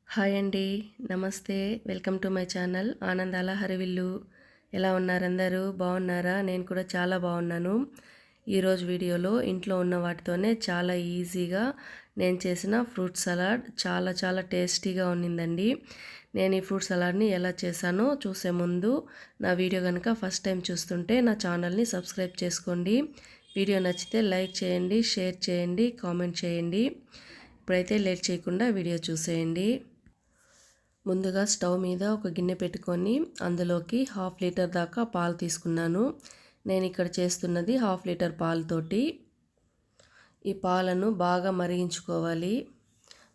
Hi అండి, నమస్తే. Welcome to my channel ఆనందాల హరివిల్లు. ఎలా ఉన్నారు అందరూ? బాగున్నారా? నేను కూడా చాలా బాగున్నాను. ఈరోజు వీడియోలో ఇంట్లో ఉన్న వాటితోనే చాలా ఈజీగా నేను చేసిన ఫ్రూట్ సలాడ్ చాలా చాలా టేస్టీగా ఉన్నిందండి. నేను ఈ ఫ్రూట్ సలాడ్ని ఎలా చేశానో చూసే ముందు నా వీడియో కనుక ఫస్ట్ టైం చూస్తుంటే నా ఛానల్ని సబ్స్క్రైబ్ చేసుకోండి. వీడియో నచ్చితే లైక్ చేయండి, షేర్ చేయండి, కామెంట్ చేయండి. ఇప్పుడైతే లేట్ చేయకుండా వీడియో చూసేయండి. ముందుగా స్టవ్ మీద ఒక గిన్నె పెట్టుకొని అందులోకి 1/2 లీటర్ దాకా పాలు తీసుకున్నాను. నేను ఇక్కడ చేస్తున్నది 1/2 లీటర్ పాలతోటి. ఈ పాలను బాగా మరిగించుకోవాలి.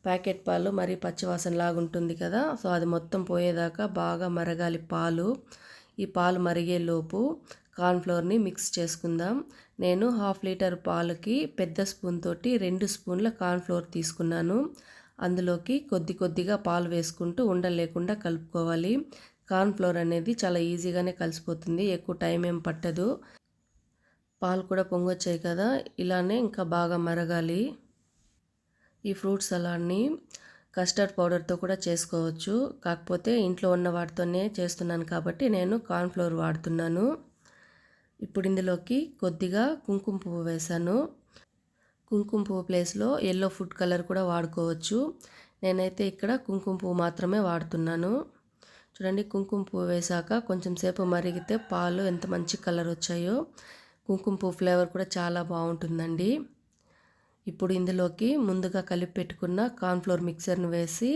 ప్యాకెట్ పాలు మరి పచ్చివాసన లాగా ఉంటుంది కదా, సో అది మొత్తం పోయేదాకా బాగా మరగాలి పాలు. ఈ పాలు మరిగేలోపు కార్న్ఫ్లోర్ని మిక్స్ చేసుకుందాం. నేను 1/2 లీటర్ పాలకి పెద్ద స్పూన్ తోటి 2 స్పూన్ల కార్న్ఫ్లోర్ తీసుకున్నాను. అందులోకి కొద్దిగా పాలు వేసుకుంటూ ఉండలు లేకుండా కలుపుకోవాలి. కార్న్ఫ్లోర్ అనేది చాలా ఈజీగానే కలిసిపోతుంది, ఎక్కువ టైం ఏం పట్టదు. పాలు కూడా పొంగొచ్చాయి కదా, ఇలానే ఇంకా బాగా మరగాలి. ఈ ఫ్రూట్ సలాడ్ని కస్టర్డ్ పౌడర్తో కూడా చేసుకోవచ్చు, కాకపోతే ఇంట్లో ఉన్న వాటితోనే చేస్తున్నాను కాబట్టి నేను కార్న్ఫ్లోర్ వాడుతున్నాను. ఇప్పుడు ఇందులోకి కొద్దిగా కుంకుమ పువ్వు వేశాను. కుంకుమ పువ్వు ప్లేస్లో ఎల్లో ఫుడ్ కలర్ కూడా వాడుకోవచ్చు. నేనైతే ఇక్కడ కుంకుమ పువ్వు మాత్రమే వాడుతున్నాను. చూడండి, కుంకుమ పువ్వు వేసాక కొంచెం సేపు మరిగితే పాలు ఎంత మంచి కలర్ వచ్చాయో. కుంకుమ పువ్వు ఫ్లేవర్ కూడా చాలా బాగుంటుందండి. ఇప్పుడు ఇందులోకి ముందుగా కలిపి పెట్టుకున్న కార్న్ఫ్లోర్ మిక్సర్ని వేసి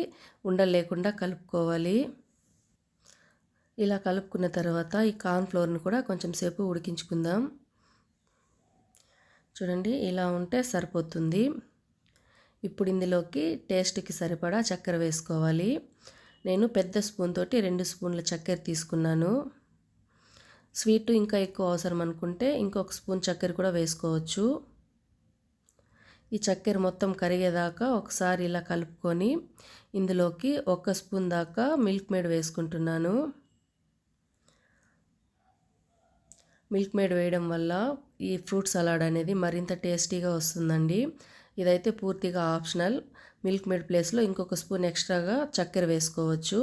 ఉండలు లేకుండా కలుపుకోవాలి. ఇలా కలుపుకున్న తర్వాత ఈ కార్న్ఫ్లోర్ని కూడా కొంచెం సేపు ఉడికించుకుందాం. చూడండి, ఇలా ఉంటే సరిపోతుంది. ఇప్పుడు ఇందులోకి టేస్ట్కి సరిపడా చక్కెర వేసుకోవాలి. నేను పెద్ద స్పూన్ తోటి 2 స్పూన్ల చక్కెర తీసుకున్నాను. స్వీట్ ఇంకా ఎక్కువ అవసరం అనుకుంటే ఇంకొక స్పూన్ చక్కెర కూడా వేసుకోవచ్చు. ఈ చక్కెర మొత్తం కరిగేదాకా ఒకసారి ఇలా కలుపుకొని ఇందులోకి 1 స్పూన్ దాకా మిల్క్ మేడ్ వేసుకుంటున్నాను. మిల్క్ మేడ్ వేయడం వల్ల ఈ ఫ్రూట్ సలాడ్ అనేది మరింత టేస్టీగా వస్తుందండి. ఇదైతే పూర్తిగా ఆప్షనల్. మిల్క్ మేడ్ ప్లేస్లో ఇంకొక స్పూన్ ఎక్స్ట్రాగా చక్కెర వేసుకోవచ్చు.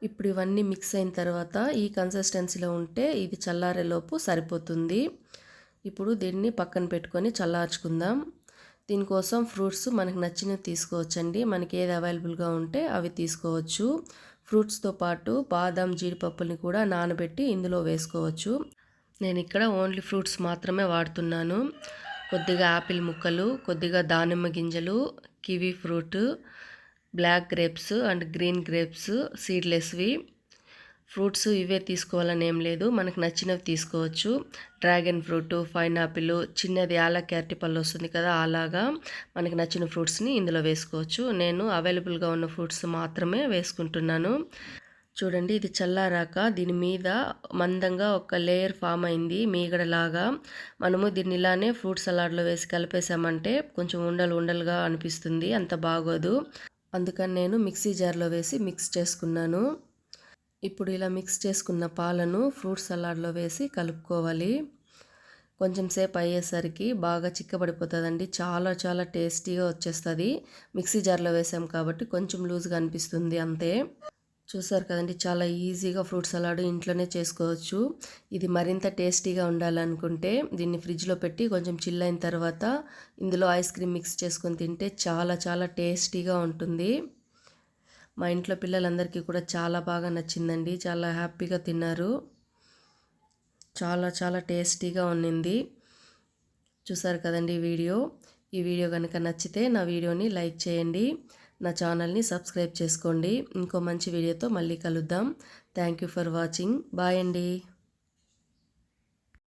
ఇప్పుడు ఇవన్నీ మిక్స్ అయిన తర్వాత ఈ కన్సిస్టెన్సీలో ఉంటే ఇది చల్లారేలోపు సరిపోతుంది. ఇప్పుడు దీన్ని పక్కన పెట్టుకొని చల్లార్చుకుందాం. దీనికోసం ఫ్రూట్స్ మనకు నచ్చినవి తీసుకోవచ్చండి. మనకి ఏది అవైలబుల్గా ఉంటే అవి తీసుకోవచ్చు. ఫ్రూట్స్తో పాటు బాదం, జీడిపప్పుల్ని కూడా నానబెట్టి ఇందులో వేసుకోవచ్చు. నేను ఇక్కడ ఓన్లీ ఫ్రూట్స్ మాత్రమే వాడుతున్నాను. కొద్దిగా యాపిల్ ముక్కలు, కొద్దిగా దానిమ్మ గింజలు, kiwi fruit, black grapes and green grapes సీడ్లెస్వి. ఫ్రూట్స్ ఇవే తీసుకోవాలని ఏం లేదు, మనకు నచ్చినవి తీసుకోవచ్చు. డ్రాగన్ ఫ్రూట్, పైనాపిల్, చిన్నది యాలక్కి అరటిపళ్ళు వస్తుంది కదా, అలాగా మనకు నచ్చిన ఫ్రూట్స్ని ఇందులో వేసుకోవచ్చు. నేను అవైలబుల్గా ఉన్న ఫ్రూట్స్ మాత్రమే వేసుకుంటున్నాను. చూడండి, ఇది చల్లారాక దీని మీద మందంగా ఒక లేయర్ ఫామ్ అయింది, మీగడలాగా. మనము దీన్ని ఇలానే ఫ్రూట్ సలాడ్లో వేసి కలిపేసామంటే కొంచెం ఉండలుగా అనిపిస్తుంది, అంత బాగోదు. అందుకని నేను మిక్సీ జార్లో వేసి మిక్స్ చేసుకున్నాను. ఇప్పుడు ఇలా మిక్స్ చేసుకున్న పాలను ఫ్రూట్ సలాడ్లో వేసి కలుపుకోవాలి. కొంచెం సేపు అయ్యేసరికి బాగా చిక్కబడిపోతుందండి, చాలా చాలా టేస్టీగా వచ్చేస్తుంది. మిక్సీ జార్లో వేసాం కాబట్టి కొంచెం లూజ్గా అనిపిస్తుంది అంతే. చూసారు కదండి, చాలా ఈజీగా ఫ్రూట్ సలాడ్ ఇంట్లోనే చేసుకోవచ్చు. ఇది మరింత టేస్టీగా ఉండాలనుకుంటే దీన్ని ఫ్రిడ్జ్లో పెట్టి కొంచెం చిల్ అయిన తర్వాత ఇందులో ఐస్ క్రీమ్ మిక్స్ చేసుకొని తింటే చాలా చాలా టేస్టీగా ఉంటుంది. మా ఇంట్లో పిల్లలందరికీ కూడా చాలా బాగా నచ్చిందండి, చాలా హ్యాపీగా తిన్నారు. చాలా చాలా టేస్టీగా ఉన్నింది. చూసారు కదండి ఈ వీడియో కనుక నచ్చితే నా వీడియోని లైక్ చేయండి, నా ఛానల్ని సబ్స్క్రైబ్ చేసుకోండి. ఇంకో మంచి వీడియోతో మళ్ళీ కలుద్దాం. Thank you for watching. Bye అండి.